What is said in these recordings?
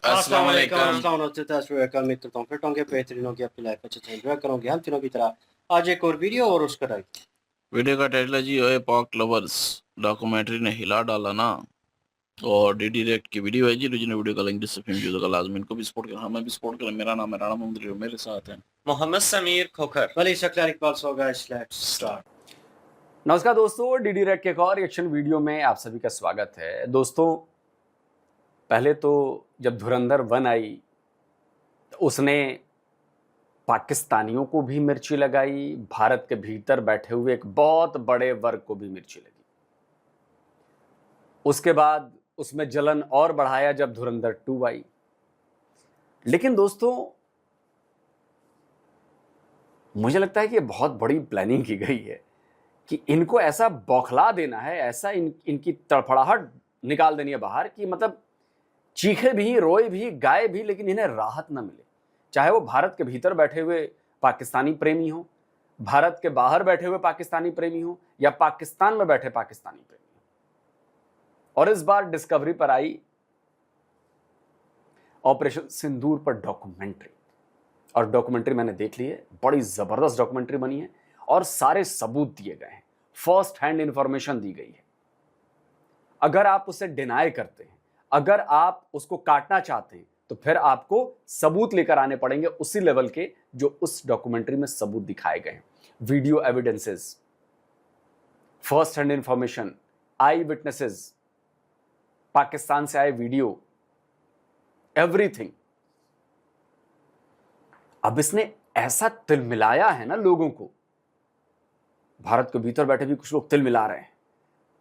अस्सलाम वालेकुम। अस्सलाम मित्र तो फिर होंगे बेहतरीन होगी अपनी लाइफ अच्छे से एंजॉय करोगे हम तीनों की तरह आज एक और वीडियो और उसका राइट वीडियो का टाइटल है जी ओए पॉक लवर्स। डॉक्यूमेंट्री ने हिला डाला ना। और डी डायरेक्ट की वीडियो है जी। ओरिजिनल वीडियो का लिंक डिस्क्रिप्शन में होगा, लाजमी इनको भी सपोर्ट करें, हमें भी सपोर्ट करें। मेरा नाम है राणा मोहम्मद, मेरे साथ हैं मोहम्मद समीर खोखर। वली शक्ल Iqbal so guys let's start. नमस्कार दोस्तों, डीडी रेड के एक और रिएक्शन वीडियो में आप सभी का स्वागत है। दोस्तों, पहले तो जब धुरंधर 1 आई तो उसने पाकिस्तानियों को भी मिर्ची लगाई, भारत के भीतर बैठे हुए एक बहुत बड़े वर्ग को भी मिर्ची लगी। उसके बाद उसमें जलन और बढ़ाया जब धुरंधर 2 आई। लेकिन दोस्तों, मुझे लगता है कि बहुत बड़ी प्लानिंग की गई है कि इनको ऐसा बौखला देना है, ऐसा इनकी तड़फड़ाहट निकाल देनी है बाहर कि मतलब चीखे भी, रोए भी, गाए भी, लेकिन इन्हें राहत ना मिले। चाहे वो भारत के भीतर बैठे हुए पाकिस्तानी प्रेमी हो, भारत के बाहर बैठे हुए पाकिस्तानी प्रेमी हो, या पाकिस्तान में बैठे पाकिस्तानी प्रेमी हो। और इस बार डिस्कवरी पर आई ऑपरेशन सिंदूर पर डॉक्यूमेंट्री, और डॉक्यूमेंट्री मैंने देख ली है। बड़ी जबरदस्त डॉक्यूमेंट्री बनी है और सारे सबूत दिए गए हैं, फर्स्ट हैंड इंफॉर्मेशन दी गई है। अगर आप उसे डिनाई करते हैं, अगर आप उसको काटना चाहते हैं, तो फिर आपको सबूत लेकर आने पड़ेंगे उसी लेवल के जो उस डॉक्यूमेंट्री में सबूत दिखाए गए हैं। Video evidences, first hand information, eye witnesses, Pakistan से आए वीडियो, एवरीथिंग। अब इसने ऐसा तिलमिलाया है ना लोगों को। भारत के भीतर बैठे भी कुछ लोग तिल मिला रहे हैं,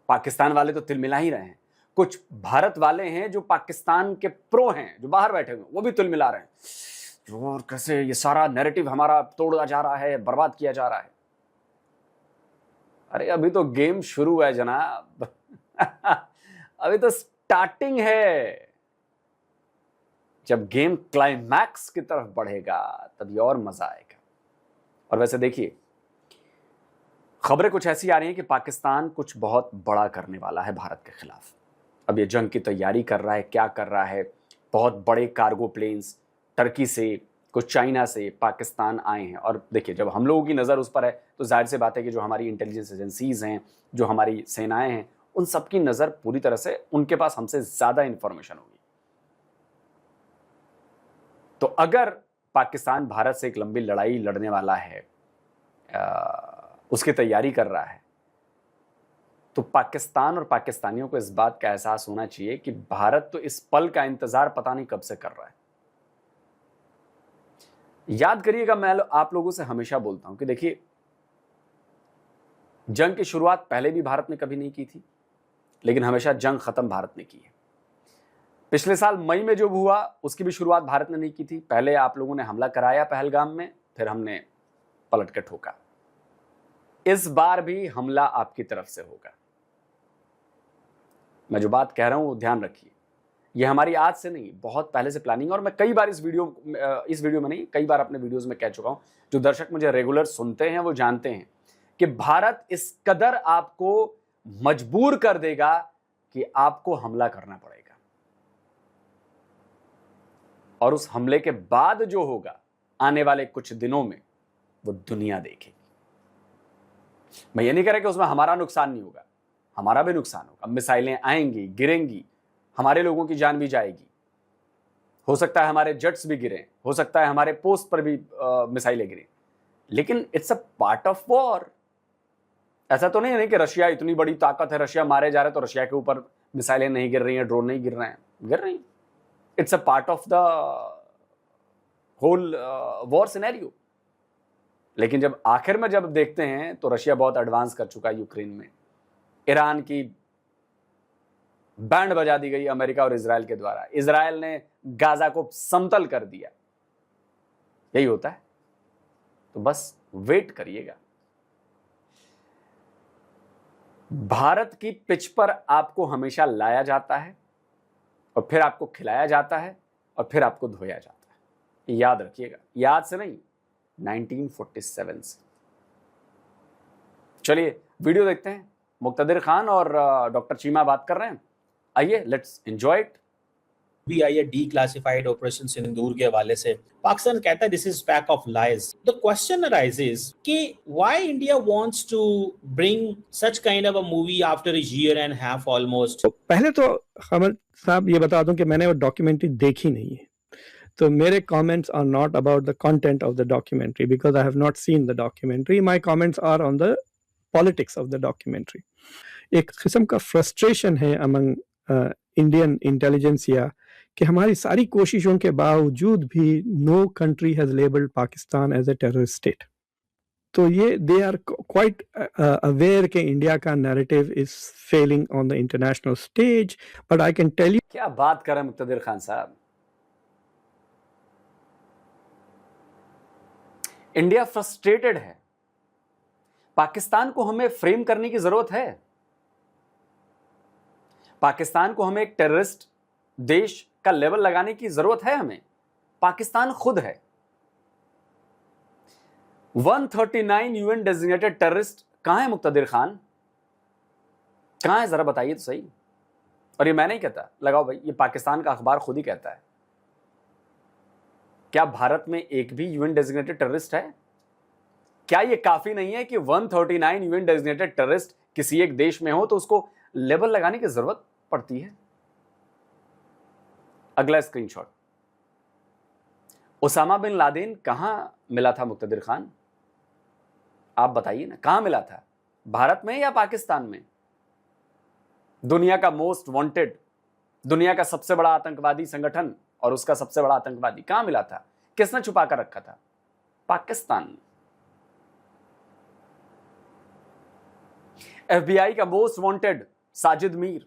पाकिस्तान वाले तो तिल मिला ही रहे हैं। कुछ भारत वाले हैं जो पाकिस्तान के प्रो हैं, जो बाहर बैठे हुए, वो भी तिल मिला रहे हैं। और कैसे ये सारा नैरेटिव हमारा तोड़ा जा रहा है, बर्बाद किया जा रहा है। अरे अभी तो गेम शुरू है जनाब अभी तो स्टार्टिंग है। जब गेम क्लाइमैक्स की तरफ बढ़ेगा तभी और मजा आएगा। और वैसे देखिए, खबरें कुछ ऐसी आ रही हैं कि पाकिस्तान कुछ बहुत बड़ा करने वाला है भारत के खिलाफ। अब ये जंग की तैयारी कर रहा है, क्या कर रहा है। बहुत बड़े कार्गो प्लेन्स टर्की से, कुछ चाइना से पाकिस्तान आए हैं। और देखिए, जब हम लोगों की नज़र उस पर है तो जाहिर सी बात है कि जो हमारी इंटेलिजेंस एजेंसीज हैं, जो हमारी सेनाएं हैं, उन सबकी नज़र पूरी तरह से उनके पास हमसे ज़्यादा इंफॉर्मेशन होगी। तो अगर पाकिस्तान भारत से एक लंबी लड़ाई लड़ने वाला है, उसकी तैयारी कर रहा है, तो पाकिस्तान और पाकिस्तानियों को इस बात का एहसास होना चाहिए कि भारत तो इस पल का इंतजार पता नहीं कब से कर रहा है। याद करिएगा, मैं आप लोगों से हमेशा बोलता हूं कि देखिए, जंग की शुरुआत पहले भी भारत ने कभी नहीं की थी, लेकिन हमेशा जंग खत्म भारत ने की है। पिछले साल मई में जो हुआ उसकी भी शुरुआत भारत ने नहीं की थी। पहले आप लोगों ने हमला कराया पहलगाम में, फिर हमने पलट के ठोका। इस बार भी हमला आपकी तरफ से होगा। मैं जो बात कह रहा हूं वो ध्यान रखिए। ये हमारी आज से नहीं, बहुत पहले से प्लानिंग। और मैं कई बार इस वीडियो में नहीं, कई बार अपने वीडियोस में कह चुका हूं। जो दर्शक मुझे रेगुलर सुनते हैं वो जानते हैं कि भारत इस कदर आपको मजबूर कर देगा कि आपको हमला करना पड़ेगा। और उस हमले के बाद जो होगा आने वाले कुछ दिनों में, वो दुनिया देखेगी। मैं ये नहीं कह रहा कि उसमें हमारा नुकसान नहीं होगा, हमारा भी नुकसान होगा। मिसाइलें आएंगी, गिरेंगी, हमारे लोगों की जान भी जाएगी। हो सकता है हमारे जेट्स भी गिरें, हो सकता है हमारे पोस्ट पर भी मिसाइलें गिरें, लेकिन it's a part of war. ऐसा तो नहीं है कि रशिया इतनी बड़ी ताकत है, रशिया मारे जा रहे तो रशिया के ऊपर मिसाइलें नहीं गिर रही हैं, ड्रोन नहीं गिर रहे हैं। गिर रही, it's a part of the whole war scenario. लेकिन जब आखिर में जब देखते हैं तो रशिया बहुत एडवांस कर चुका है यूक्रेन में। ईरान की बैंड बजा दी गई अमेरिका और इजराइल के द्वारा। इजराइल ने गाजा को समतल कर दिया। यही होता है। तो बस वेट करिएगा। भारत की पिच पर आपको हमेशा लाया जाता है और फिर आपको खिलाया जाता है और फिर आपको धोया जाता है। याद रखिएगा, याद से नहीं, 1947 से। चलिए वीडियो देखते हैं। मुक्तदिर खान और डॉक्टर चीमा बात कर रहे हैं, आइए लेट्स एंजॉय इट। भी आई है डीक्लासिफाइड ऑपरेशन सिंदूर के हवाले से, पाकिस्तान कहता है this is pack of lies. The question arises कि why India wants to bring such kind of a movie after a year and half almost. पहले तो खमर साहब ये बता दूं कि मैंने वो डॉक्यूमेंट्री देखी नहीं है, तो मेरे comments are not about the content of the documentary because I have not seen the documentary. My comments are on the politics of the documentary. एक किस्म का फ्रस्ट्रेशन है अमंग इंडियन इंटेलिजेंसिया कि हमारी सारी कोशिशों के बावजूद भी no country has labelled Pakistan as a terrorist state. तो ये दे आर क्वाइट अवेयर कि इंडिया का narrative is failing on the international stage, but I can tell you. क्या बात कर रहे हैं मुक्तदिर खान साहब, इंडिया फ्रस्ट्रेटेड है। पाकिस्तान को हमें फ्रेम करने की जरूरत है, पाकिस्तान को हमें एक टेररिस्ट देश का लेवल लगाने की जरूरत है हमें। पाकिस्तान खुद है 139 यूएन डेजिग्नेटेड टेररिस्ट। कहां है मुक्तदिर खान, कहां है, जरा बताइए तो सही। और ये मैं नहीं कहता, लगाओ भाई, ये पाकिस्तान का अखबार खुद ही कहता है। क्या भारत में एक भी यूएन डेजिग्नेटेड टेररिस्ट है? क्या ये काफी नहीं है कि 139 यूएन डेजिग्नेटेड टेररिस्ट किसी एक देश में हो तो उसको लेबल लगाने की जरूरत पड़ती है? अगला स्क्रीनशॉट, ओसामा बिन लादेन कहां मिला था मुक्तदिर खान, आप बताइए ना, कहां मिला था, भारत में या पाकिस्तान में? दुनिया का मोस्ट वांटेड, दुनिया का सबसे बड़ा आतंकवादी संगठन और उसका सबसे बड़ा आतंकवादी कहां मिला था? किसने छुपा कर रखा था? पाकिस्तान। एफबीआई का मोस्ट वांटेड साजिद मीर,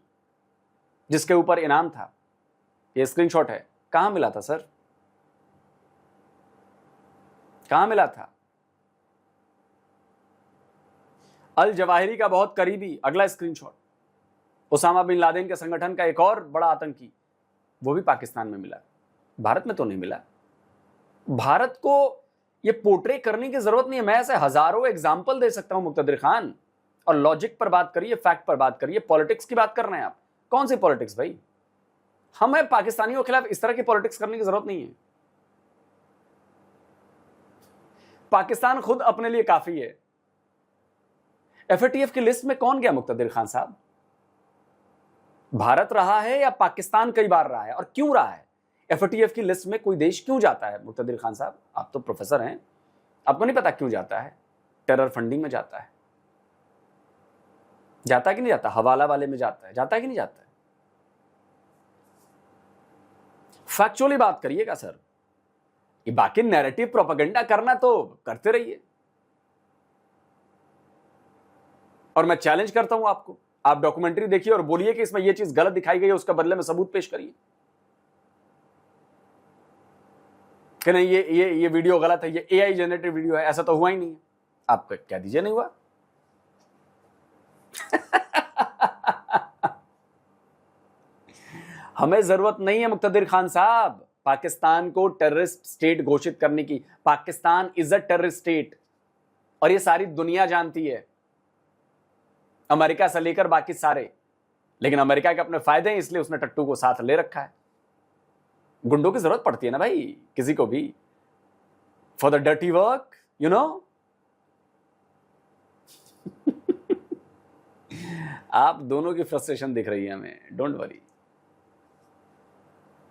जिसके ऊपर इनाम था, यह स्क्रीनशॉट है, कहां मिला था सर, कहां मिला था? अल जवाहिरी का बहुत करीबी, अगला स्क्रीनशॉट, ओसामा बिन लादेन के संगठन का एक और बड़ा आतंकी, वो भी पाकिस्तान में मिला, भारत में तो नहीं मिला। भारत को ये पोर्ट्रे करने की जरूरत नहीं है। मैं ऐसे हजारों एग्जाम्पल दे सकता हूं मुक्तदिर खान, और लॉजिक पर बात करिए, फैक्ट पर बात करिए। पॉलिटिक्स की बात कर रहे हैं आप, कौन सी पॉलिटिक्स भाई? हमें पाकिस्तानियों के खिलाफ इस तरह की पॉलिटिक्स करने की जरूरत नहीं है। पाकिस्तान खुद अपने लिए काफी है। एफएटीएफ की लिस्ट में कौन गया मुक्तदिर खान साहब? भारत रहा है या पाकिस्तान कई बार रहा है, और क्यों रहा है? एफएटीएफ की लिस्ट में कोई देश क्यों जाता है मुक्तदिर खान साहब? आप तो प्रोफेसर हैं, आपको नहीं पता क्यों जाता है? टेरर फंडिंग में जाता है, जाता है कि नहीं जाता? हवाला वाले में जाता है, जाता है कि नहीं जाता है? फैक्चुअली बात करिएगा सर, ये बाकी नैरेटिव प्रोपेगेंडा करना तो करते रहिए। और मैं चैलेंज करता हूं आपको, आप डॉक्यूमेंट्री देखिए और बोलिए कि इसमें यह चीज गलत दिखाई गई है, उसका बदले में सबूत पेश करिए कि नहीं ये वीडियो गलत है, ये एआई जनरेटेड वीडियो है, ऐसा तो हुआ ही नहीं है। आप कह दीजिए नहीं हुआ। हमें जरूरत नहीं है मुक्तदिर खान साहब पाकिस्तान को टेररिस्ट स्टेट घोषित करने की। Pakistan is a terrorist state और ये सारी दुनिया जानती है, अमेरिका से लेकर बाकी सारे। लेकिन अमेरिका के अपने फायदे हैं, इसलिए उसने टट्टू को साथ ले रखा है। गुंडों की जरूरत पड़ती है ना भाई किसी को भी, for the dirty work, you know. आप दोनों की फ्रस्ट्रेशन दिख रही है हमें, don't worry.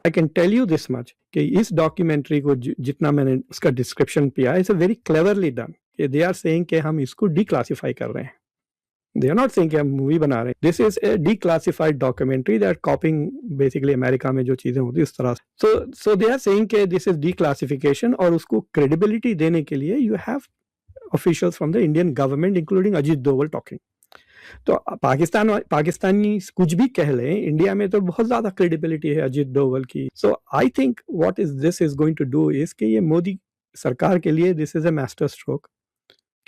I can tell you this much कि इस डॉक्यूमेंट्री को जितना मैंने उसका डिस्क्रिप्शन पिया, it's very cleverly done. They are saying कि हम इसको डिक्लासिफाई कर रहे हैं, दे आर नॉट सेइंग कि हम मूवी बना रहे हैं। This is a declassified documentary that copying basically America में जो चीजें होती है उस तरह। सो दे आर सेइंग कि दिस इज डिक्लासिफिकेशन, और उसको क्रेडिबिलिटी देने के लिए you have officials from the Indian government including Ajit Doval talking. तो पाकिस्तानी कुछ भी कह लें, इंडिया में तो बहुत ज्यादा क्रेडिबिलिटी है अजीत डोवल की। So I think what is this is going to do is कि ये मोदी सरकार के लिए this is a master stroke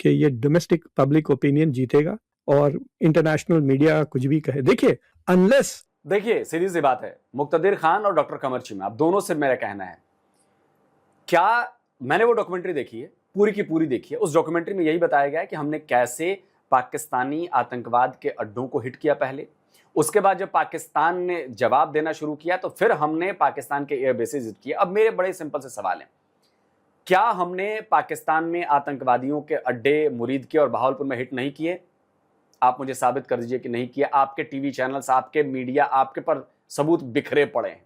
कि ये डोमेस्टिक पब्लिक ओपिनियन जीतेगा और इंटरनेशनल मीडिया कुछ भी कहे। देखिए अनलेस, देखिए सीधी सी बात है, मुक्तदिर खान और डॉक्टर कमर चीमा, आप दोनों से मेरा कहना है, क्या मैंने वो डॉक्यूमेंट्री देखी है, पूरी की पूरी देखी है। उस डॉक्यूमेंट्री में यही बताया गया है कि हमने कैसे पाकिस्तानी आतंकवाद के अड्डों को हिट किया पहले, उसके बाद जब पाकिस्तान ने जवाब देना शुरू किया तो फिर हमने पाकिस्तान के एयर बेसेस हिट किए। अब मेरे बड़े सिंपल से सवाल हैं, क्या हमने पाकिस्तान में आतंकवादियों के अड्डे मुरीद के और बहावलपुर में हिट नहीं किए? आप मुझे साबित कर दीजिए कि नहीं किया। आपके टीवी चैनल्स, आपके मीडिया, आपके पर सबूत बिखरे पड़े हैं।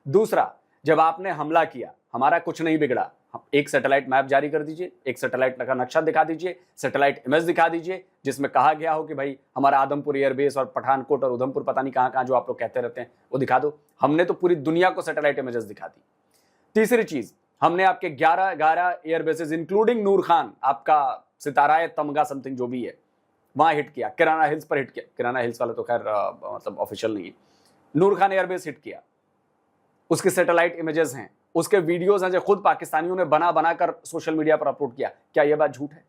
दूसरा, जब आपने हमला किया हमारा कुछ नहीं बिगड़ा। एक सैटेलाइट मैप जारी कर दीजिए, एक सैटेलाइट का नक्शा दिखा दीजिए, सैटेलाइट इमेज दिखा दीजिए जिसमें कहा गया हो कि भाई हमारा आदमपुर एयरबेस और पठानकोट और उधमपुर पता नहीं कहां जो आप लोग कहते रहते हैं वो दिखा दो। हमने तो पूरी दुनिया को सैटेलाइट इमेजेस दिखा दी। तीसरी चीज, हमने आपके 11 एयरबेसेस इंक्लूडिंग नूर खान, आपका सिताराए तमगा समथिंग जो भी है, वहां हिट किया। किराना हिल्स पर हिट किया। किराना हिल्स वाला तो खैर मतलब ऑफिशियल नहीं है। नूर खान एयरबेस हिट किया, उसके सैटेलाइट इमेजेस हैं, उसके वीडियोस हैं जो खुद पाकिस्तानियों ने बना कर सोशल मीडिया पर अपलोड किया। क्या यह बात झूठ है?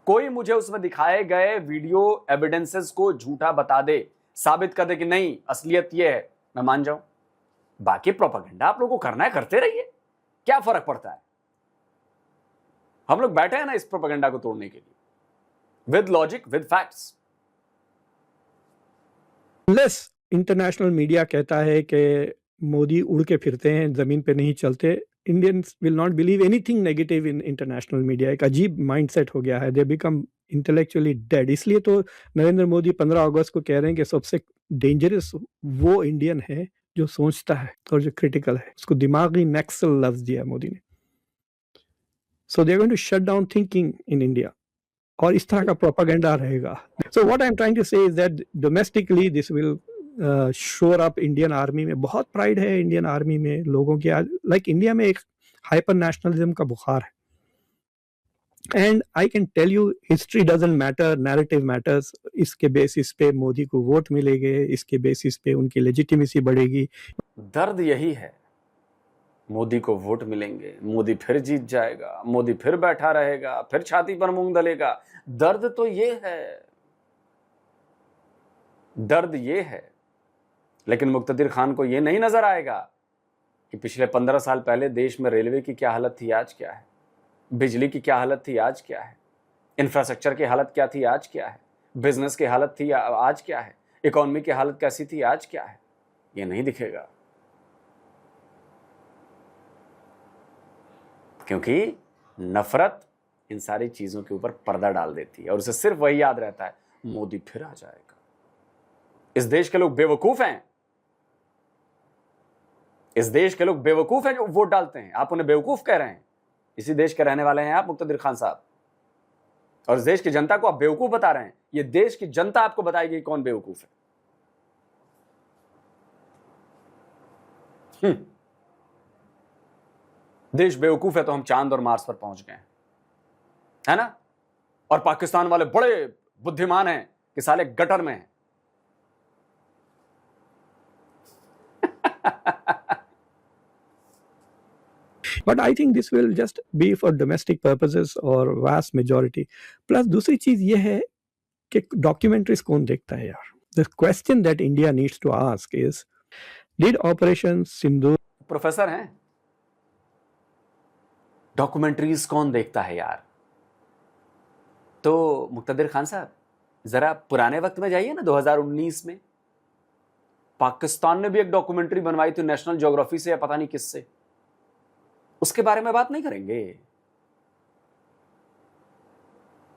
कोई मुझे उसमें दिखाए गए वीडियो एविडेंसेस को झूठा बता दे, साबित कर दे कि नहीं असलियत यह है, मैं मान जाऊं। बाकी प्रोपेगेंडा आप लोगों को करना है, करते रहिए, क्या फर्क पड़ता है। हम लोग बैठे हैं ना इस प्रोपेगेंडा को तोड़ने के लिए, with logic, with facts. Less international media कहता है कि मोदी उड़ के फिरते हैं, जमीन पे नहीं चलते। Indians will not believe anything negative in international media. एक अजीब माइंडसेट हो गया है, दे बिकम इंटेलेक्चुअली डेड। इसलिए तो नरेंद्र मोदी 15 अगस्त को कह रहे हैं कि सबसे डेंजरस वो इंडियन है जो सोचता है और जो क्रिटिकल है। उसको दिमागी नक्सल लफ्ज दिया मोदी ने। So they are going to shut down thinking in India, और इस तरह का प्रोपेगेंडा रहेगा। So what I am trying to say is that domestically this will shore up Indian army में। बहुत प्राइड है इंडियन आर्मी में लोगों के। लाइक इंडिया में एक हाइपर नेशनलिज्म का बुखार है। And I can tell you, history doesn't matter, narrative matters. इसके बेसिस पे मोदी को वोट मिलेंगे, इसके बेसिस पे उनकी लेजिटिमेसी बढ़ेगी। दर्द यही है, मोदी को वोट मिलेंगे, मोदी फिर जीत जाएगा, मोदी फिर बैठा रहेगा, फिर छाती पर मूंग दलेगा। दर्द तो ये है, दर्द ये है। लेकिन मुक्तदिर खान को ये नहीं नजर आएगा कि पिछले 15 साल पहले देश में रेलवे की क्या हालत थी, आज क्या है, बिजली की क्या हालत थी, आज क्या है, इंफ्रास्ट्रक्चर की हालत क्या थी, आज क्या है, बिजनेस की हालत थी, आज क्या है, इकोनॉमी की हालत कैसी थी, आज क्या है। ये नहीं दिखेगा, क्योंकि नफरत इन सारी चीजों के ऊपर पर्दा डाल देती है और उसे सिर्फ वही याद रहता है, मोदी फिर आ जाएगा। इस देश के लोग बेवकूफ हैं, इस देश के लोग बेवकूफ हैं जो वोट डालते हैं। आप उन्हें बेवकूफ कह रहे हैं। इसी देश के रहने वाले हैं आप, मुक्तदिर खान साहब, और इस देश की जनता को आप बेवकूफ बता रहे हैं। ये देश की जनता आपको बताएगी कौन बेवकूफ है। देश बेवकूफ है तो हम चांद और मार्स पर पहुंच गए, है ना। और पाकिस्तान वाले बड़े बुद्धिमान हैं कि साले गटर में हैं। But I think this will just be for domestic purposes or vast majority. Plus दूसरी चीज ये है कि डॉक्यूमेंट्रीज कौन देखता है यार। The question that India needs to ask is, did Operation Sindoor? Professor हैं, डॉक्यूमेंट्रीज कौन देखता है यार। तो मुक्तदिर खान साहब जरा पुराने वक्त में जाइए ना, 2019 में पाकिस्तान ने भी एक डॉक्यूमेंट्री बनवाई थी नेशनल ज्योग्राफी से या पता नहीं किससे, उसके बारे में बात नहीं करेंगे।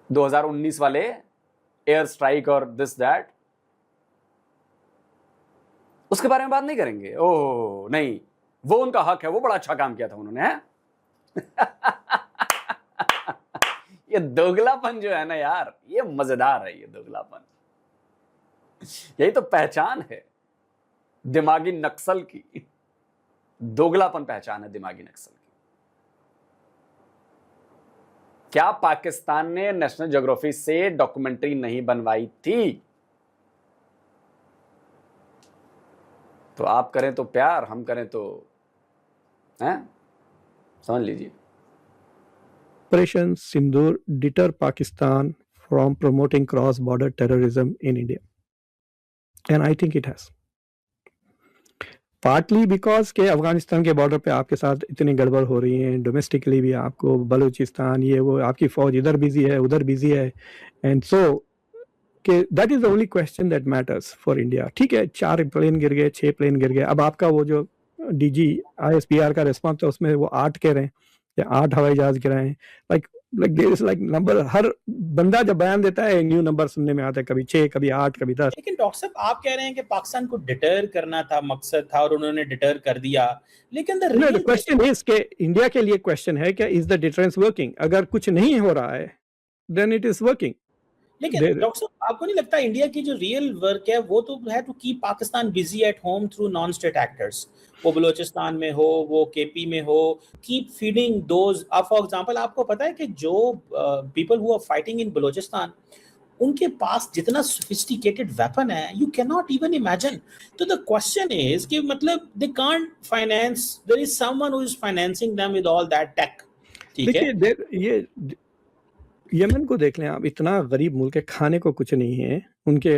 2019 वाले एयर स्ट्राइक और दिस दैट, उसके बारे में बात नहीं करेंगे। ओह नहीं, वो उनका हक है, वो बड़ा अच्छा काम किया था उन्होंने, है? ये दोगलापन जो है ना यार, ये मजेदार है। ये दोगलापन, यही तो पहचान है दिमागी नक्सल की। दोगलापन पहचान है दिमागी नक्सल की। क्या पाकिस्तान ने नेशनल ज्योग्राफी से डॉक्यूमेंट्री नहीं बनवाई थी? तो आप करें तो प्यार, हम करें तो हैं, समझ लीजिए। Operation Sindoor deter Pakistan from promoting cross-border terrorism in India, and I think it has. Partly because के अफगानिस्तान के बॉर्डर पे आपके साथ इतनी गड़बड़ हो रही है, डोमेस्टिकली भी आपको बलूचिस्तान ये वो आपकी फौज इधर बिजी है उधर बिजी है, एंड सो कि that is the only question that matters for India. ठीक है, 4 प्लेन गिर गए, 6 प्लेन गिर गए, अब आपका वो जो डीजी ISPR का रिस्पॉन्स था उसमें वो 8 कह रहे हैं या 8 हवाई जहाज गिराए हैं। Like there is like number, हर बंदा जब बयान देता है न्यू नंबर सुनने में आता है, कभी 6 कभी 8 कभी 10। लेकिन डॉक्टर साहब आप कह रहे हैं कि पाकिस्तान को डिटर करना था, मकसद था, और उन्होंने डिटर कर दिया, लेकिन द क्वेश्चन इज के इंडिया के लिए क्वेश्चन है कि इज द डिटरेंस वर्किंग? अगर कुछ नहीं हो रहा है देन इट इज वर्किंग। लेकिन डॉक्टर साहब आपको नहीं लगता इंडिया की जो रियल वर्क है वो तो है to keep Pakistan busy at home through non state actors, वो बलूचिस्तान में हो, वो केपी में हो, keep feeding those. For example आपको पता है कि जो people who are fighting in Balochistan, उनके पास जितना सोफिस्टिकेटेड वेपन है you can not even imagine. तो द क्वेश्चन इज कि मतलब they can't finance, there is someone who is financing them with all that tech. ठीक है, देखिए ये यमन को देख लें आप, इतना गरीब मुल्क है, खाने को कुछ नहीं है, उनके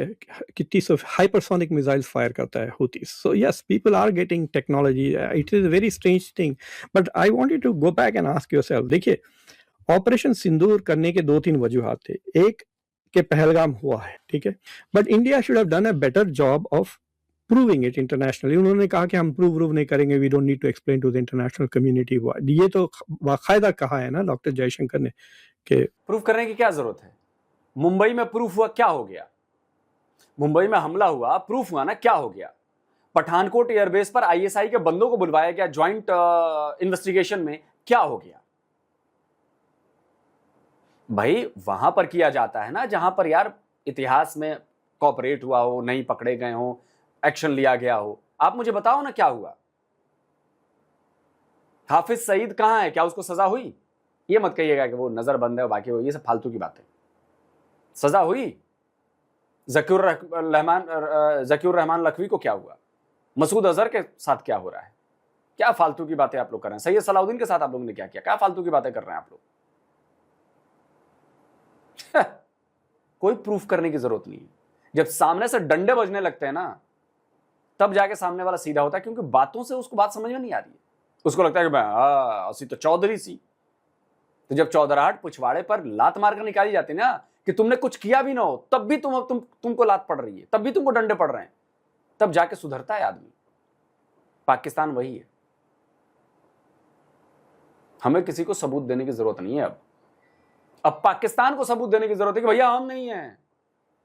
कितनी हाइपरसोनिक मिसाइल्स फायर करता है Houthis. So yes, people are getting technology, it is a very strange thing, but I wanted to go back and ask yourself. देखिए, ऑपरेशन सिंदूर करने के 2-3 वजूहात थे। एक के पहलगाम हुआ है, ठीक है, but India should have done a better job of proving it internationally. उन्होंने कहा कि हम प्रूव नहीं करेंगे, we don't need to explain to the international community. ये तो बाकायदा कहा है ना डॉक्टर जयशंकर ने कि प्रूफ करने की क्या जरूरत है? मुंबई में प्रूफ हुआ, क्या हो गया? मुंबई में हमला हुआ, प्रूफ हुआ ना, क्या हो गया? पठानकोट एयरबेस पर ISI के बंदों को बुलवाया गया ज्वाइंट इन्वेस्टिगेशन में, क्या हो गया? भाई वहां पर किया जाता है ना जहां पर यार इतिहास में कॉपरेट हुआ हो, नहीं पकड़े गए हो, एक्शन लिया गया हो। आप मुझे बताओ ना क्या हुआ? हाफिज सईद कहां है? क्या उसको सजा हुई? ये मत कहिएगा कि वो नजरबंद है, बाकी वो, ये सब फालतू की बातें। सजा हुई? जकीर रहमान लखवी को क्या हुआ? मसूद अजहर के साथ क्या हो रहा है? क्या फालतू की बातें आप लोग कर रहे हैं? सैयद सलाउद्दीन के साथ आप लोगों ने क्या किया? क्या फालतू की बातें कर रहे हैं आप लोग? कोई प्रूफ करने की जरूरत नहीं है। जब सामने से डंडे बजने लगते हैं ना, तब जाके सामने वाला सीधा होता है, क्योंकि बातों से उसको बात समझ में नहीं आ रही है। उसको लगता है कि मैं असी तो चौधरी सी। तो जब चौधराहट पिछवाड़े पर लात मारकर निकाली जाती है ना, कि तुमने कुछ किया भी ना हो, तब भी तुमको लात पड़ रही है, तब भी तुमको डंडे पड़ रहे हैं, तब जाके सुधरता है आदमी। पाकिस्तान वही है। हमें किसी को सबूत देने की जरूरत नहीं है। अब पाकिस्तान को सबूत देने की जरूरत है कि भैया हम नहीं है,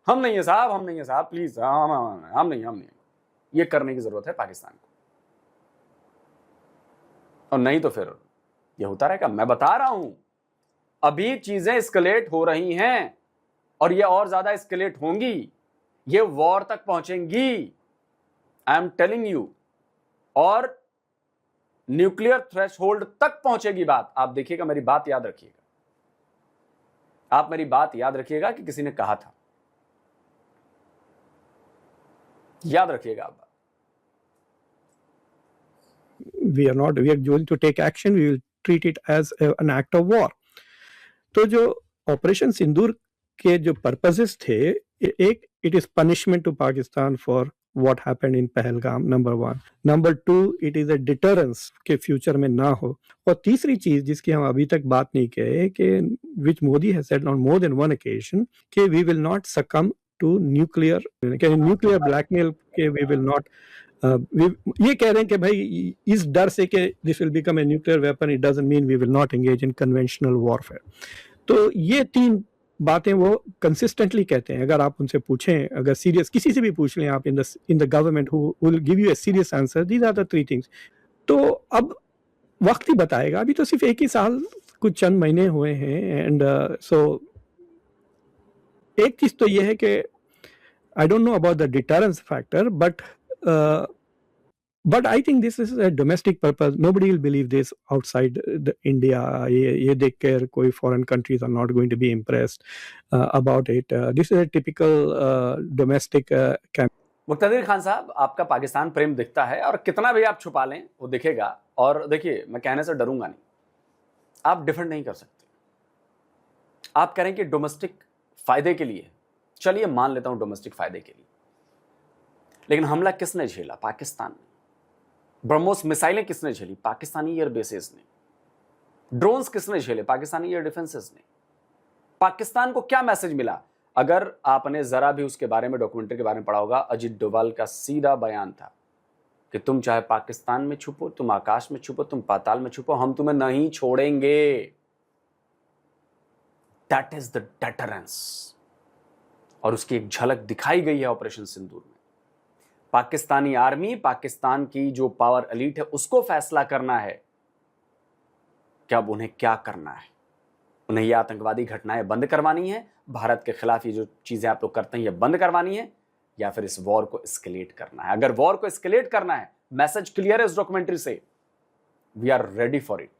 हम नहीं है साहब, हम नहीं है साहब, प्लीज हम नहीं। ये करने की जरूरत है पाकिस्तान को, और नहीं तो फिर ये होता रहेगा। मैं बता रहा हूं, अभी चीजें एस्केलेट हो रही हैं और ये और ज्यादा एस्केलेट होंगी, ये वॉर तक पहुंचेंगी, आई एम टेलिंग यू, और न्यूक्लियर थ्रेशोल्ड तक पहुंचेगी बात। आप देखिएगा, मेरी बात याद रखिएगा, आप मेरी बात याद रखिएगा कि किसी ने कहा था, याद रखिएगा आप। we are going to take action, we will treat it as an act of war। तो जो ऑपरेशन सिंदूर के जो पर्पसेस थे, एक, it is punishment to Pakistan for what happened in Pahalgam, number 1। number 2, it is a deterrence के future में ना हो। और तीसरी चीज जिसकी हम अभी तक बात नहीं किए कि which Modi has said on more than one occasion कि we will not succumb to nuclear blackmail, के we will not ये कह रहे हैं कि भाई इस डर से कि this will become a nuclear weapon, it doesn't mean we will not engage in conventional warfare। तो ये 3 बातें वो कंसिस्टेंटली कहते हैं। अगर आप उनसे पूछें, अगर सीरियस किसी से भी पूछ लें आप in the government, who will give you a serious answer, these are the 3 things. तो अब वक्त ही बताएगा, अभी तो सिर्फ 1 ही साल कुछ चंद महीने हुए हैं, एंड सो एक चीज तो ये है कि I don't know about the deterrence factor, but I think this is a domestic purpose, nobody will believe this outside India। ये देखकर कोई foreign countries are not going to be impressed about it। This is a typical domestic campaign। Muktadir Khan साहब, आपका पाकिस्तान प्रेम दिखता है, और कितना भी आप छुपा लें वो दिखेगा। और देखिए, मैं कहने से डरूंगा नहीं, आप डिफेंड नहीं कर सकते। आप कह रहे हैं कि डोमेस्टिक फायदे के लिए, चलिए मान लेता हूं डोमेस्टिक फायदे के लिए, लेकिन हमला किसने झेला? पाकिस्तान ने। ब्रह्मोस मिसाइलें किसने झेली? पाकिस्तानी एयर बेसेस ने। ड्रोन्स किसने झेले? पाकिस्तानी एयर डिफेंसेस ने। पाकिस्तान को क्या मैसेज मिला? अगर आपने जरा भी उसके बारे में, डॉक्यूमेंट्री के बारे में पढ़ा होगा, अजीत डोभाल का सीधा बयान था कि तुम चाहे पाकिस्तान में छुपो, तुम आकाश में छुपो, तुम पाताल में छुपो, हम तुम्हें नहीं छोड़ेंगे। That is the deterrence. और उसकी एक झलक दिखाई गई है ऑपरेशन सिंदूर में। पाकिस्तानी आर्मी, पाकिस्तान की जो पावर एलीट है, उसको फैसला करना है कि अब उन्हें क्या करना है। उन्हें ये आतंकवादी घटनाएं बंद करवानी है, भारत के खिलाफ ये जो चीजें आप लोग करते हैं ये बंद करवानी है, या फिर इस वॉर को एस्केलेट करना है। अगर वॉर को एस्केलेट करना है, मैसेज क्लियर है इस डॉक्यूमेंट्री से, we are ready for it.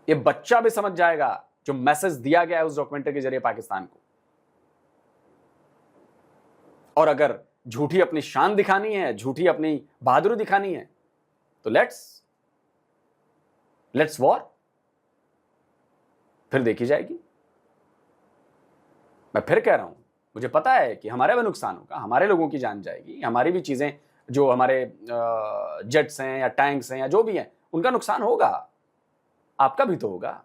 ये बच्चा भी समझ जाएगा जो मैसेज दिया गया है उस डॉक्यूमेंट्री के जरिए पाकिस्तान को। और अगर झूठी अपनी शान दिखानी है, झूठी अपनी बहादुरी दिखानी है, तो लेट्स वॉर, फिर देखी जाएगी। मैं फिर कह रहा हूं, मुझे पता है कि हमारे भी नुकसान होगा, हमारे लोगों की जान जाएगी, हमारी भी चीजें, जो हमारे जेट्स हैं या टैंक्स हैं या जो भी हैं, उनका नुकसान होगा, आपका भी तो होगा।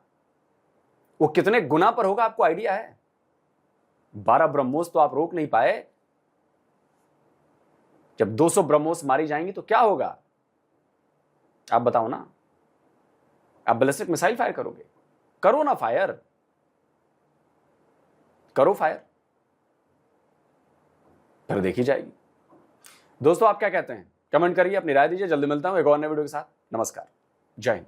वो कितने गुना पर होगा आपको आइडिया है? 12 ब्रह्मोस तो आप रोक नहीं पाए। जब 200 ब्रह्मोस मारी जाएंगी तो क्या होगा? आप बताओ ना। आप बैलिस्टिक मिसाइल फायर करोगे? करो ना फायर, करो फायर, फिर देखी जाएगी। दोस्तों, आप क्या कहते हैं? कमेंट करिए, अपनी राय दीजिए। जल्दी मिलता हूं एक और नए वीडियो के साथ। नमस्कार, जय हिंद।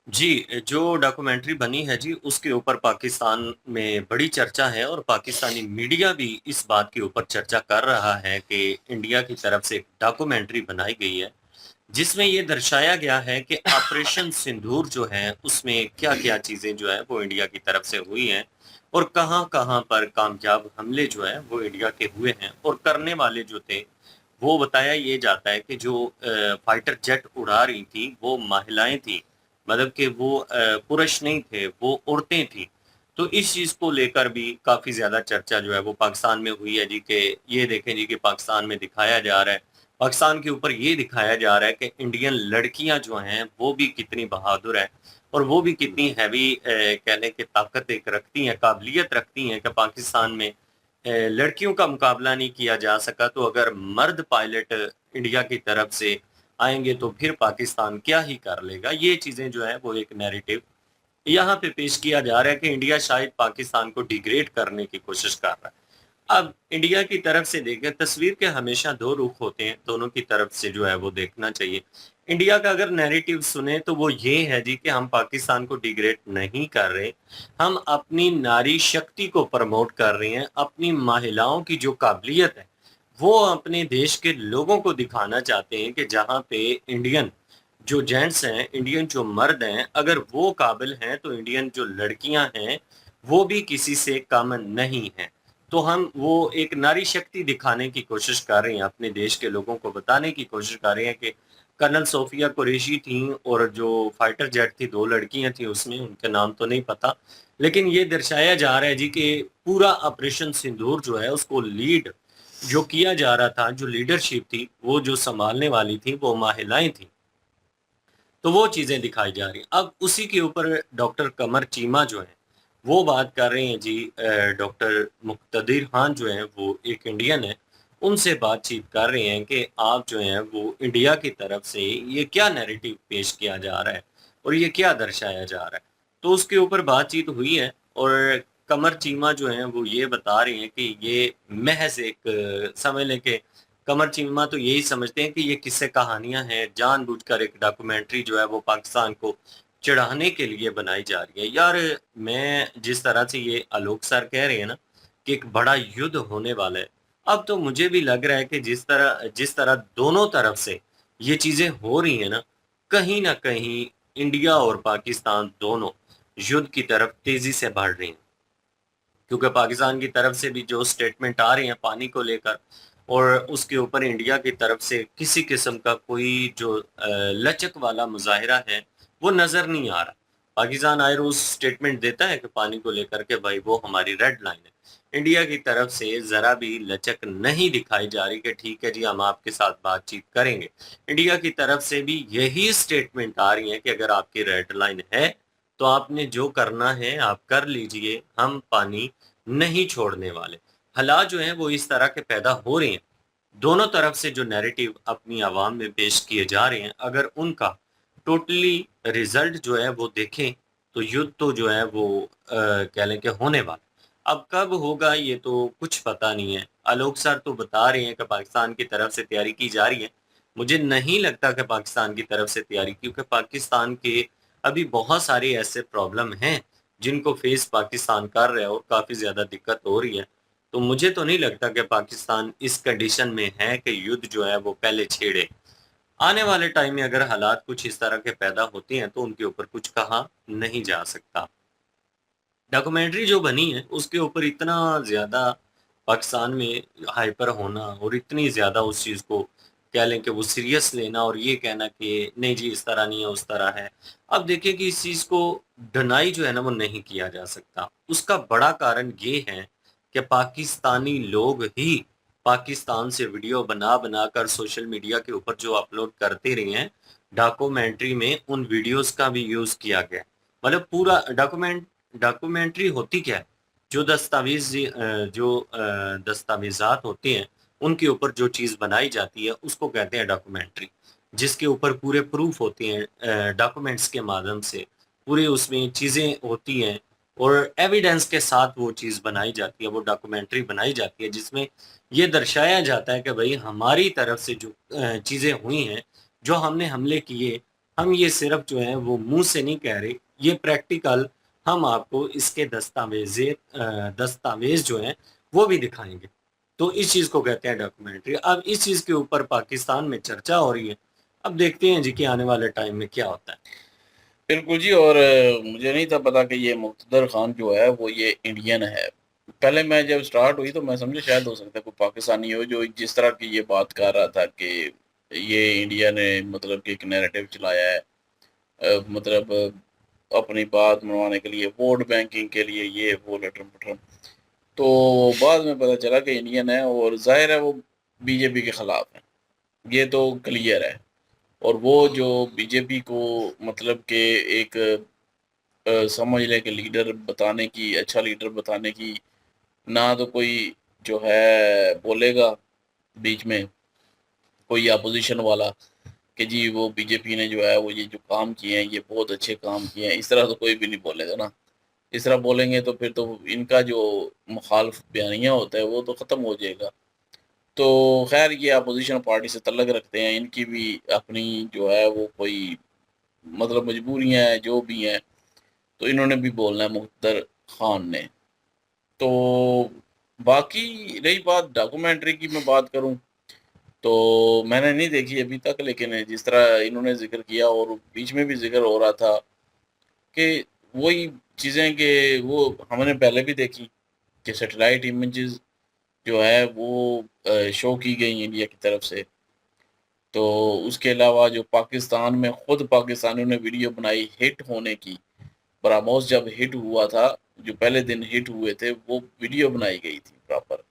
जी, जो डॉक्यूमेंट्री बनी है जी, उसके ऊपर पाकिस्तान में बड़ी चर्चा है और पाकिस्तानी मीडिया भी इस बात के ऊपर चर्चा कर रहा है कि इंडिया की तरफ से एक डॉक्यूमेंट्री बनाई गई है जिसमें ये दर्शाया गया है कि ऑपरेशन सिंदूर जो है उसमें क्या-क्या चीज़ें जो है वो इंडिया की तरफ से हुई हैं और कहाँ-कहाँ पर कामयाब हमले जो है वो इंडिया के हुए हैं और करने वाले जो थे, वो बताया ये जाता है कि जो फाइटर जेट उड़ा रही थी, वो महिलाएँ थी। मतलब कि वो पुरुष नहीं थे, वो औरतें थी। तो इस चीज़ को लेकर भी काफ़ी ज़्यादा चर्चा जो है वो पाकिस्तान में हुई है जी कि ये देखें जी कि पाकिस्तान में दिखाया जा रहा है, पाकिस्तान के ऊपर ये दिखाया जा रहा है कि इंडियन लड़कियाँ जो हैं वो भी कितनी बहादुर हैं और वो भी कितनी हैवी कह लें कि ताकत एक रखती हैं, काबिलियत रखती हैं कि पाकिस्तान में लड़कियों का मुकाबला नहीं किया जा सका, तो अगर मर्द पायलट इंडिया की तरफ से आएँगे तो फिर पाकिस्तान क्या ही कर लेगा। ये चीज़ें जो है वो एक नैरेटिव यहाँ पे पेश किया जा रहा है कि इंडिया शायद पाकिस्तान को डिग्रेड करने की कोशिश कर रहा है। अब इंडिया की तरफ से देखें, तस्वीर के हमेशा 2 रुख होते हैं, दोनों की तरफ से जो है वो देखना चाहिए। इंडिया का अगर नैरेटिव सुने तो वो ये है जी कि हम पाकिस्तान को डिग्रेड नहीं कर रहे, हम अपनी नारी शक्ति को प्रमोट कर रहे हैं, अपनी महिलाओं की जो काबिलियत है, वो अपने देश के लोगों को दिखाना चाहते हैं कि जहाँ पे इंडियन जो जेंट्स हैं, इंडियन जो मर्द हैं, अगर वो काबिल हैं तो इंडियन जो लड़कियाँ हैं, वो भी किसी से कम नहीं हैं। तो हम वो एक नारी शक्ति दिखाने की कोशिश कर रहे हैं, अपने देश के लोगों को बताने की कोशिश कर रहे हैं कि कर्नल सोफिया कुरैशी थीं और जो फाइटर जेट थी, 2 लड़कियाँ थीं उसमें, उनके नाम तो नहीं पता। लेकिन ये दर्शाया जा रहा है जी कि पूरा ऑपरेशन सिंदूर जो है उसको लीड जो किया जा रहा था, जो लीडरशिप थी, वो जो सँभालने वाली थी, वो महिलाएँ थीं। तो वो चीज़ें दिखाई जा रही हैं। अब उसी के ऊपर डॉक्टर कमर चीमा जो हैं, वो बात कर रहे हैं जी डॉक्टर मुक़्तदिर खान जो हैं, वो एक इंडियन हैं, उनसे बातचीत कर रहे हैं कि आप जो हैं वो इंडिया की तरफ से ये क्या नैरेटिव पेश किया जा रहा है और ये क्या दर्शाया जा रहा है। तो उसके ऊपर बातचीत हुई है और कमर चीमा जो हैं वो ये बता रहे हैं कि ये महज़ एक समझ लें कि कमर चीमा तो यही समझते हैं कि ये किस्से कहानियाँ हैं, जानबूझकर एक डॉक्यूमेंट्री जो है वो पाकिस्तान को चिढ़ाने के लिए बनाई जा रही है। यार, मैं जिस तरह से ये आलोक सर कह रहे हैं ना कि एक बड़ा युद्ध होने वाला है, अब तो मुझे भी लग रहा है कि जिस तरह दोनों तरफ से ये चीज़ें हो रही हैं ना, कहीं न कहीं इंडिया और पाकिस्तान दोनों युद्ध की तरफ तेज़ी से बढ़ रहे हैं। क्योंकि पाकिस्तान की तरफ से भी जो स्टेटमेंट आ रहे हैं पानी को लेकर और उसके ऊपर इंडिया की तरफ से किसी किस्म का कोई जो लचक वाला मुजाहिरा है वो नज़र नहीं आ रहा। पाकिस्तान आए रोज स्टेटमेंट देता है कि पानी को लेकर के भाई वो हमारी रेड लाइन है। इंडिया की तरफ से जरा भी लचक नहीं दिखाई जा रही कि ठीक है जी हम आपके साथ बातचीत करेंगे। इंडिया की तरफ से भी यही स्टेटमेंट आ रही है कि अगर आपकी रेड लाइन है तो आपने जो करना है आप कर लीजिए, हम पानी नहीं छोड़ने वाले। हालात जो हैं वो इस तरह के पैदा हो रहे हैं, दोनों तरफ से जो नैरेटिव अपनी आवाम में पेश किए जा रहे हैं, अगर उनका टोटली रिजल्ट जो है वो देखें तो युद्ध तो जो है वो कह लें कि होने वाला। अब कब होगा ये तो कुछ पता नहीं है। आलोक सर तो बता रहे हैं कि पाकिस्तान की तरफ से तैयारी की जा रही है। मुझे नहीं लगता कि पाकिस्तान की तरफ से तैयारी, क्योंकि पाकिस्तान के अभी बहुत सारे ऐसे प्रॉब्लम हैं जिनको फेस पाकिस्तान कर रहा है और काफ़ी ज़्यादा दिक्कत हो रही है। तो मुझे तो नहीं लगता कि पाकिस्तान इस कंडीशन में है कि युद्ध जो है वो पहले छेड़े। आने वाले टाइम में अगर हालात कुछ इस तरह के पैदा होते हैं तो उनके ऊपर कुछ कहा नहीं जा सकता। डॉक्यूमेंट्री जो बनी है उसके ऊपर इतना ज़्यादा पाकिस्तान में हाइपर होना और इतनी ज़्यादा उस चीज़ को कह लें कि वो सीरियस लेना और ये कहना कि नहीं जी इस तरह नहीं है उस तरह है। अब देखिए कि इस चीज़ को डिनाई जो है ना वो नहीं किया जा सकता। उसका बड़ा कारण ये है कि पाकिस्तानी लोग ही पाकिस्तान से वीडियो बना कर सोशल मीडिया के ऊपर जो अपलोड करते रहे हैं, डॉक्यूमेंट्री में उन वीडियोस का भी यूज़ किया गया। मतलब पूरा डॉक्यूमेंट्री होती क्या है? जो दस्तावेज़ात होते हैं, उनके ऊपर जो चीज़ बनाई जाती है, उसको कहते हैं डॉक्यूमेंट्री। जिसके ऊपर पूरे प्रूफ होते हैं डॉक्यूमेंट्स के माध्यम से, पूरे उसमें चीज़ें होती हैं और एविडेंस के साथ वो चीज़ बनाई जाती है, वो डॉक्यूमेंट्री बनाई जाती है, जिसमें ये दर्शाया जाता है कि भई हमारी तरफ से जो चीज़ें हुई हैं, जो हमने हमले किए, हम ये सिर्फ़ जो है वो मुँह से नहीं कह रहे, ये प्रैक्टिकल हम आपको इसके दस्तावेज़ जो हैं वो भी दिखाएँगे। तो इस चीज़ को कहते हैं डॉक्यूमेंट्री। अब इस चीज़ के ऊपर पाकिस्तान में चर्चा हो रही है। अब देखते हैं जी कि आने वाले टाइम में क्या होता है। बिल्कुल जी। और मुझे नहीं था पता कि ये मुक़्तदर ख़ान जो है वो ये इंडियन है। पहले मैं जब स्टार्ट हुई तो मैं समझा शायद हो सकता है कोई पाकिस्तानी हो जो जिस तरह की ये बात कर रहा था कि ये इंडिया ने मतलब कि एक नैरेटिव चलाया है, मतलब अपनी बात मनवाने के लिए, वोट बैंकिंग के लिए, ये वो लटरम-पटरम। तो बाद में पता चला कि इंडियन है और ज़ाहिर है वो बीजेपी के ख़िलाफ़ है, ये तो क्लियर है। और वो जो बीजेपी को मतलब कि एक समझ लें कि लीडर बताने की, अच्छा लीडर बताने की, ना तो कोई जो है बोलेगा बीच में कोई अपोजिशन वाला कि जी वो बीजेपी ने जो है वो ये जो काम किए हैं ये बहुत अच्छे काम किए हैं, इस तरह तो कोई भी नहीं बोलेगा ना। इस तरह बोलेंगे तो फिर तो इनका जो मुखालिफ बयानिया होता है वो तो ख़त्म हो जाएगा। तो ख़ैर ये अपोजिशन पार्टी से तल्लुक़ रखते हैं, इनकी भी अपनी जो है वो कोई मतलब मजबूरियाँ हैं, जो भी हैं, तो इन्होंने भी बोलना है मुक़्तदर ख़ान ने। तो बाकी रही बात डॉक्यूमेंट्री की, मैं बात करूँ तो मैंने नहीं देखी अभी तक, लेकिन जिस तरह इन्होंने ज़िक्र किया और बीच में भी ज़िक्र हो रहा था कि वही चीज़ें कि वो हमने पहले भी देखी कि सैटेलाइट इमेजेस जो है वो शो की गई इंडिया की तरफ से। तो उसके अलावा जो पाकिस्तान में खुद पाकिस्तानियों ने वीडियो बनाई हिट होने की, ब्रह्मोस जब हिट हुआ था, जो पहले दिन हिट हुए थे, वो वीडियो बनाई गई थी प्रॉपर,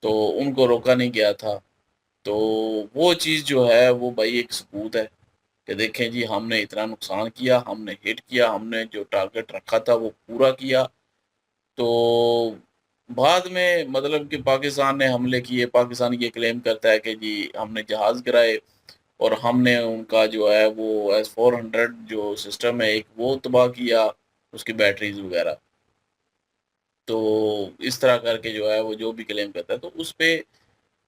तो उनको रोका नहीं गया था। तो वो चीज़ जो है वो भाई एक सबूत है कि देखें जी हमने इतना नुकसान किया, हमने हिट किया, हमने जो टारगेट रखा था वो पूरा किया। तो बाद में मतलब कि पाकिस्तान ने हमले किए, पाकिस्तान ये क्लेम करता है कि जी हमने जहाज़ गिराए और हमने उनका जो है वो S-400 जो सिस्टम है एक वो तबाह किया, उसकी बैटरीज़ वग़ैरह। तो इस तरह करके जो है वो जो भी क्लेम करता है, तो उस पे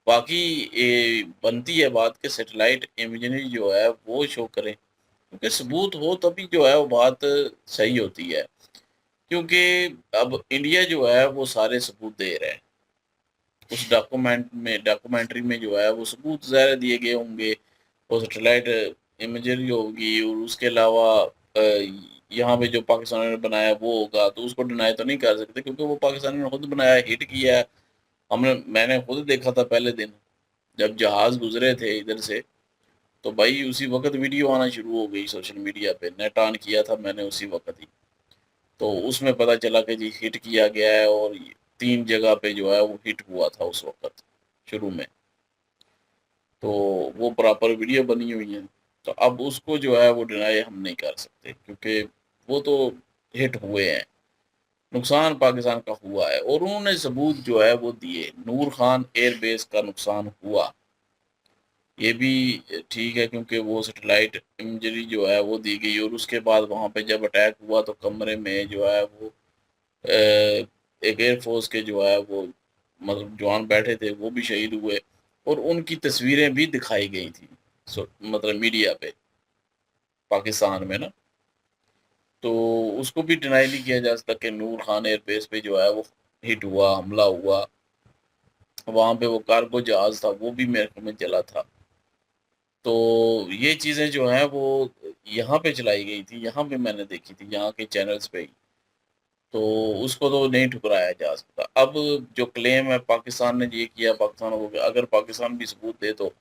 बाकी बनती है बात कि सैटेलाइट इमेजिनरी जो है वो शो करें, क्योंकि सबूत हो तभी जो है वो बात सही होती है। क्योंकि अब इंडिया जो है वो सारे सबूत दे रहा है। उस डॉक्यूमेंट्री में जो है वो सबूत ज़ाहिर दिए गए होंगे, वो सैटेलाइट इमेजरी होगी और उसके अलावा यहाँ पे जो पाकिस्तान ने बनाया वो होगा, तो उसको डिनाई तो नहीं कर सकते क्योंकि वो पाकिस्तान ने खुद बनाया, हिट किया है। मैंने खुद देखा था पहले दिन, जब जहाज़ गुज़रे थे इधर से, तो भाई उसी वक्त वीडियो आना शुरू हो गई सोशल मीडिया पे, नेट ऑन किया था मैंने उसी वक्त ही। तो उसमें पता चला कि जी हिट किया गया है, और 3 जगह पे जो है वो हिट हुआ था उस वक्त शुरू में। तो वो प्रॉपर वीडियो बनी हुई है। तो अब उसको जो है वो डिनाई हम नहीं कर सकते, क्योंकि वो तो हिट हुए हैं। नुकसान पाकिस्तान का हुआ है, और उन्होंने सबूत जो है वो दिए। नूर खान एयरबेस का नुकसान हुआ, ये भी ठीक है, क्योंकि वो सैटेलाइट इमेजरी जो है वो दी गई, और उसके बाद वहाँ पे जब अटैक हुआ तो कमरे में जो है वो एक एयरफोर्स के जो है वो मतलब जवान बैठे थे, वो भी शहीद हुए, और उनकी तस्वीरें भी दिखाई गई थी मतलब मीडिया पे पाकिस्तान में ना। तो उसको भी डिनाई नहीं किया जा सकता कि नूर खान एयरबेस पे जो है वो हिट हुआ, हमला हुआ। वहाँ पे वो कार्गो जहाज था, वो भी मेरे ख्याल में जला था। तो ये चीज़ें जो हैं वो यहाँ पे चलाई गई थी, यहाँ पे मैंने देखी थी, यहाँ के चैनल्स पे ही। तो उसको तो नहीं ठुकराया जा सकता। अब जो क्लेम है पाकिस्तान ने ये किया, पाकिस्तान हो गया, अगर पाकिस्तान भी सबूत दे तो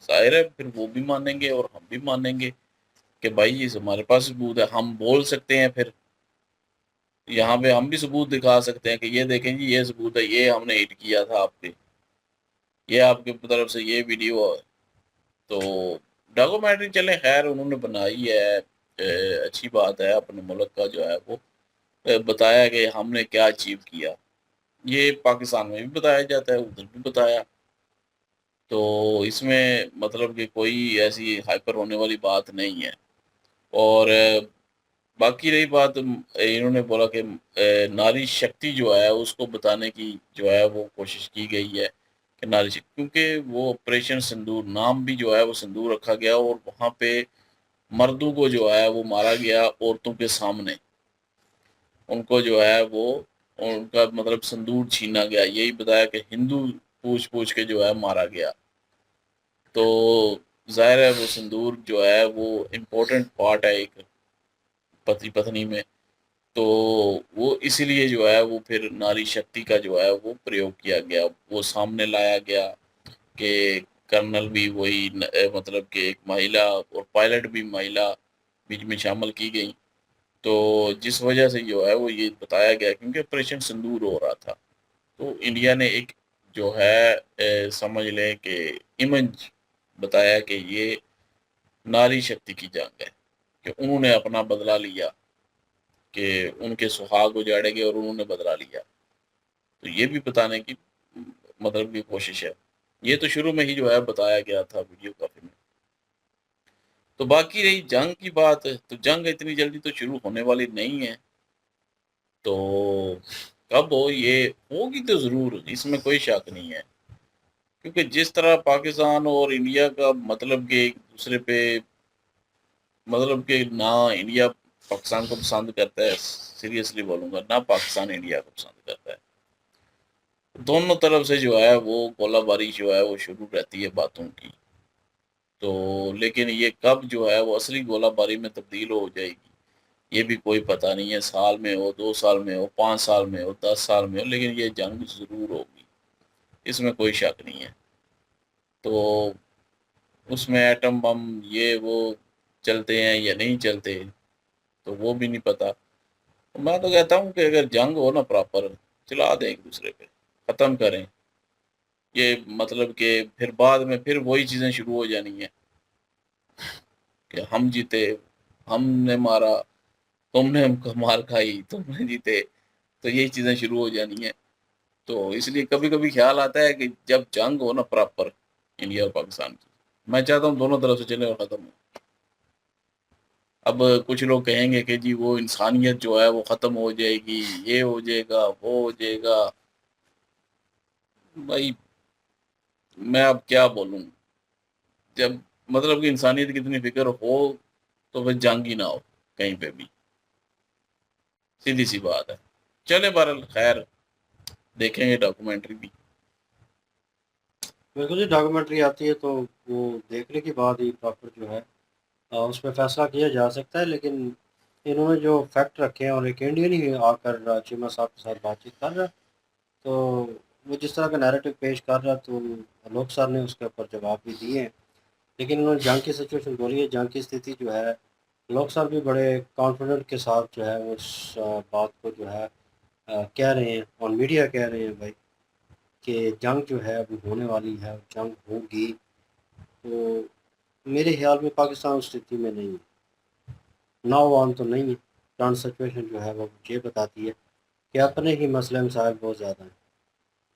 जाहिर है फिर वो भी मानेंगे और हम भी मानेंगे कि भाई ये हमारे पास सबूत है, हम बोल सकते हैं। फिर यहाँ पे हम भी सबूत दिखा सकते हैं कि ये देखें जी, ये सबूत है, ये हमने हिट किया था आप पे, ये आपके तरफ से ये वीडियो है। तो डॉक्यूमेंट्री चले, खैर उन्होंने बनाई है, अच्छी बात है, अपने मुल्क का जो है वो बताया कि हमने क्या अचीव किया। ये पाकिस्तान में भी बताया जाता है, उधर भी बताया। तो इसमें मतलब कि कोई ऐसी हाइपर होने वाली बात नहीं है। और बाकी रही बात, इन्होंने बोला कि नारी शक्ति जो है उसको बताने की जो है वो कोशिश की गई है कि नारी शक्ति, क्योंकि वो ऑपरेशन सिंदूर नाम भी जो है वो सिंदूर रखा गया, और वहाँ पे मर्दों को जो है वो मारा गया औरतों के सामने। उनको जो है वो उनका मतलब सिंदूर छीना गया, यही बताया कि हिंदू पूछ पूछ के जो है मारा गया। तो जाहिर है वो सिंदूर जो है वो इम्पोर्टेंट पार्ट है एक पति पत्नी में। तो वो इसीलिए जो है वो फिर नारी शक्ति का जो है वो प्रयोग किया गया, वो सामने लाया गया कि कर्नल भी वही मतलब कि एक महिला, और पायलट भी महिला बीच में शामिल की गई। तो जिस वजह से जो है वो ये बताया गया, क्योंकि ऑपरेशन सिंदूर हो रहा था। तो इंडिया ने एक जो है समझ लें कि इमेज बताया कि ये नारी शक्ति की जंग है, कि उन्होंने अपना बदला लिया, कि उनके सुहाग उजाड़े गए और उन्होंने बदला लिया। तो ये भी बताने की मतलब की कोशिश है। ये तो शुरू में ही जो है बताया गया था वीडियो काफी में। तो बाकी रही जंग की बात, तो जंग इतनी जल्दी तो शुरू होने वाली नहीं है। तो कब हो, ये होगी तो ज़रूर, इसमें कोई शक नहीं है। क्योंकि जिस तरह पाकिस्तान और इंडिया का मतलब कि एक दूसरे पे मतलब कि ना इंडिया पाकिस्तान को पसंद करता है, सीरियसली बोलूँगा, ना पाकिस्तान इंडिया को पसंद करता है। दोनों तरफ से जो है वो गोलाबारी जो है वो शुरू रहती है बातों की। तो लेकिन ये कब जो है वो असली गोलाबारी में तब्दील हो जाएगी, ये भी कोई पता नहीं है। साल में हो, 2 साल में हो, 5 साल में हो, 10 साल में हो, लेकिन ये जंग ज़रूर होगी, इसमें कोई शक नहीं है। तो उसमें एटम बम ये वो चलते हैं या नहीं चलते, तो वो भी नहीं पता। तो मैं तो कहता हूँ कि अगर जंग हो ना प्रॉपर, चला दें एक दूसरे पे, ख़त्म करें। ये मतलब कि फिर बाद में फिर वही चीज़ें शुरू हो जानी है कि हम जीते, हमने मारा, तुमने हमको मार खाई, तुमने जीते। तो यही चीज़ें शुरू हो जानी है। तो इसलिए कभी कभी ख्याल आता है कि जब जंग हो ना प्रॉपर इंडिया और पाकिस्तान की, मैं चाहता हूँ दोनों तरफ से चले और ख़त्म हो। अब कुछ लोग कहेंगे कि जी वो इंसानियत जो है वो ख़त्म हो जाएगी, ये हो जाएगा, वो हो जाएगा। भाई मैं अब क्या बोलूँ, जब मतलब कि इंसानियत की इतनी फिक्र हो तो फिर जंग ही ना हो कहीं पे भी, सीधी सी बात है। चले बहरहाल खैर, देखेंगे डॉक्यूमेंट्री भी। बिल्कुल जी, डॉक्यूमेंट्री आती है तो वो देखने के बाद ही प्रॉपर जो है उस पर फैसला किया जा सकता है। लेकिन इन्होंने जो फैक्ट रखे हैं, और एक इंडियन ही आकर चीमा साहब के साथ बातचीत कर रहा है, तो वो जिस तरह का नैरेटिव पेश कर रहा है, तो लोग सर ने उसके ऊपर जवाब भी दिए हैं। लेकिन उन्होंने जंग की सिचुएशन बोली है, जंग की स्थिति जो है लोग सब भी बड़े कॉन्फिडेंट के साथ जो है वो उस बात को जो है कह रहे हैं, और मीडिया कह रहे हैं भाई कि जंग जो है वो होने वाली है, जंग होगी। तो मेरे ख्याल में पाकिस्तान उस स्थिति में नहीं है, नौजवान तो नहीं है। करंट सिचुएशन जो है वो मुझे बताती है कि अपने ही मसले मसाइल बहुत ज़्यादा हैं,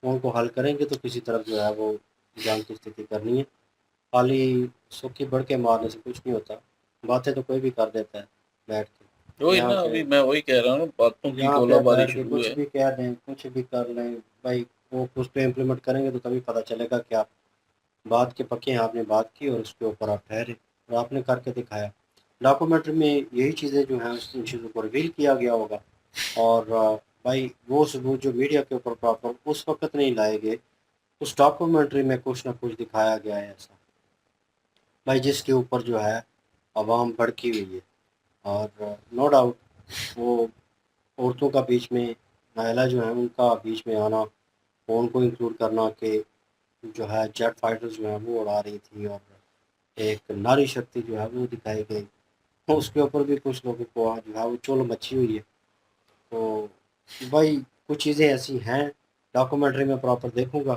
उनको हल करेंगे तो किसी तरफ जो है वो जंग की स्थिति करनी है। खाली सुखी बढ़ के मारने से कुछ नहीं होता, बातें तो कोई भी कर देता है बैठ के। वही यहाँ ना, पे अभी मैं वही कह रहा हूँ, बातों की यहाँ पे गोलाबारी बैठ के शुरू कुछ है। भी कह दें, कुछ भी कर लें भाई, वो उस पर इम्प्लीमेंट करेंगे तो तभी पता चलेगा कि आप बात के पक्के हैं, आपने बात की और उसके ऊपर आप ठहरे और आपने करके दिखाया। डॉक्यूमेंट्री में यही चीज़ें जो हैं उन चीज़ों को रिवील किया गया होगा, और भाई वो सबूत जो मीडिया के ऊपर प्रॉपर उस वक्त नहीं लाए गए, उस डॉक्यूमेंट्री में कुछ ना कुछ दिखाया गया है ऐसा भाई जिसके ऊपर जो है आवाम भड़की हुई है। और नो डाउट वो औरतों का बीच में, महिला जो है उनका बीच में आना, उनको इंक्लूड करना कि जो है जेट फाइटर्स जो है वो उड़ा रही थी और एक नारी शक्ति जो है वो दिखाई गई, तो उसके ऊपर भी कुछ लोगों को आज जो है वो चुल मची हुई है। तो भाई कुछ चीज़ें ऐसी हैं, डॉक्यूमेंट्री में प्रॉपर देखूंगा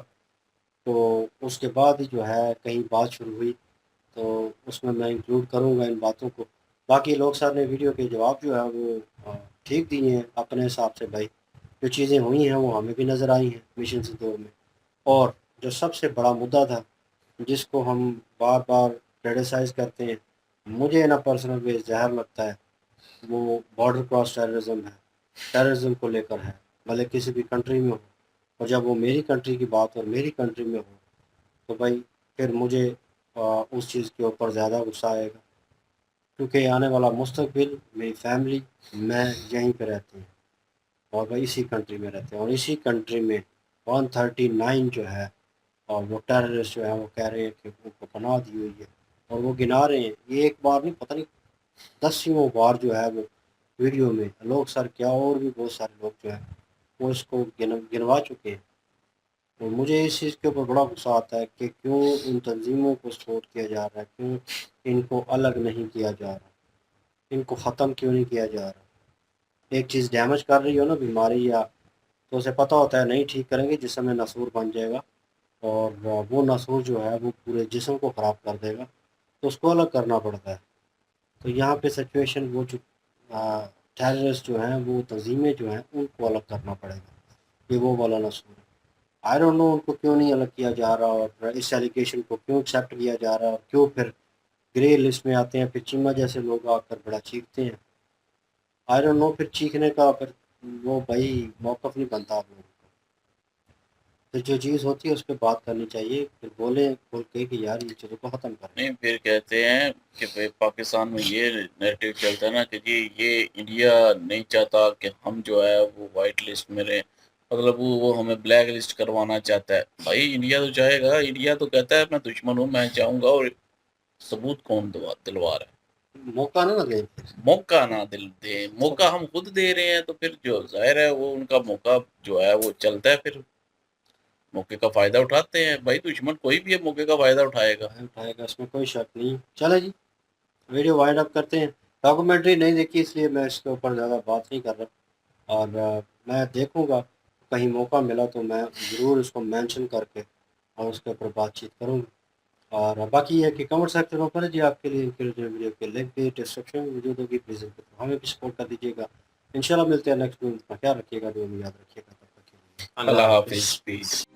तो उसके बाद ही जो है कहीं बात शुरू हुई तो उसमें मैं इंक्लूड करूंगा इन बातों को। बाकी लोग सर ने वीडियो के जवाब जो है वो ठीक दिए हैं अपने हिसाब से भाई, जो चीज़ें हुई हैं वो हमें भी नज़र आई हैं मिशन सिंदूर में। और जो सबसे बड़ा मुद्दा था जिसको हम बार बार क्रिटिसाइज़ करते हैं, मुझे ना पर्सनल बेस जहर लगता है, वो बॉर्डर क्रॉस टेररिज्म है, टेररिज्म को लेकर है, भले किसी भी कंट्री में हो। और जब वो मेरी कंट्री की बात और मेरी कंट्री में हो तो भाई फिर मुझे उस चीज़ के ऊपर ज़्यादा गुस्सा आएगा, क्योंकि आने वाला मुस्तकबिल मेरी फैमिली मैं यहीं पे रहते हैं और भाई इसी कंट्री में रहते हैं, और इसी कंट्री में 139 जो है और वो टेररिस्ट जो है वो कह रहे हैं कि उनको पनाह दी हुई है, और वो गिना रहे हैं, ये एक बार नहीं पता नहीं दसियों बार जो है वो वीडियो में लोग सर क्या और भी बहुत सारे लोग जो है वो इसको गिनवा चुके हैं। तो मुझे इस चीज़ के ऊपर बड़ा गुस्सा आता है कि क्यों इन तंजीमों को सपोर्ट किया जा रहा है, क्यों इनको अलग नहीं किया जा रहा, इनको ख़त्म क्यों नहीं किया जा रहा। एक चीज़ डैमेज कर रही हो ना बीमारी, या तो उसे पता होता है नहीं ठीक करेंगे जिस समय नसूर बन जाएगा और वो नसूर जो है वो पूरे जिस्म को ख़राब कर देगा, तो उसको अलग करना पड़ता है। तो यहाँ पे सिचुएशन वो जो टेररिस्ट जो हैं वो तंजीमें जो हैं उनको अलग करना पड़ेगा, ये वो वाला नसूर है। आई डोंट नो उनको क्यों नहीं अलग किया जा रहा और इस एलिगेशन को क्यों एक्सेप्ट किया जा रहा है, और क्यों फिर ग्रे लिस्ट में आते हैं, फिर चीमा जैसे लोग आकर बड़ा चीखते हैं। आई डोंट नो फिर चीखने का फिर वो भाई मौक़िफ़ नहीं बनता आप लोगों को। फिर जो चीज़ होती है उस पर बात करनी चाहिए, फिर बोले बोल के कि यार ये चीज़ों को ख़त्म करें। नहीं, फिर कहते हैं कि भाई पाकिस्तान में ये नैरेटिव चलता है ना कि जी ये इंडिया नहीं चाहता कि हम जो है वो वाइट लिस्ट में रहें, मतलब वो हमें ब्लैक लिस्ट करवाना चाहता है। भाई इंडिया तो चाहेगा, इंडिया तो कहता है मैं दुश्मन हूँ, मैं चाहूँगा, और सबूत कौन दिलवा रहा है? मौका ना दें फिर। मौका ना दे, मौका हम खुद दे रहे हैं, तो फिर जो जाहिर है वो उनका मौका जो है वो चलता है, फिर मौके का फ़ायदा उठाते हैं। भाई दुश्मन कोई भी है मौके का फ़ायदा उठाएगा। उठाएगा, इसमें कोई शक नहीं। चले जी, वीडियो वाइंड अप करते हैं। डॉक्यूमेंट्री नहीं देखी इसलिए मैं इसके ऊपर ज़्यादा बात नहीं कर रहा, और मैं देखूँगा, कहीं मौका मिला तो मैं ज़रूर इसको मेंशन करके और उसके ऊपर बातचीत करूँगा। और बाकी ये है कि कमेंट सेक्शन ओपन है जी आपके लिए, इनके लिए वीडियो के लिंक भी डिस्क्रिप्शन में मौजूद होगी, प्लीज़ हमें भी सपोर्ट कर दीजिएगा। इंशाल्लाह मिलते हैं नेक्स्ट वीडियो में, ख्याल रखिएगा, दुआ में याद रखिएगा, तब तक के लिए अल्लाह अल्लाह हाफिज़, हाफिज़। पीस।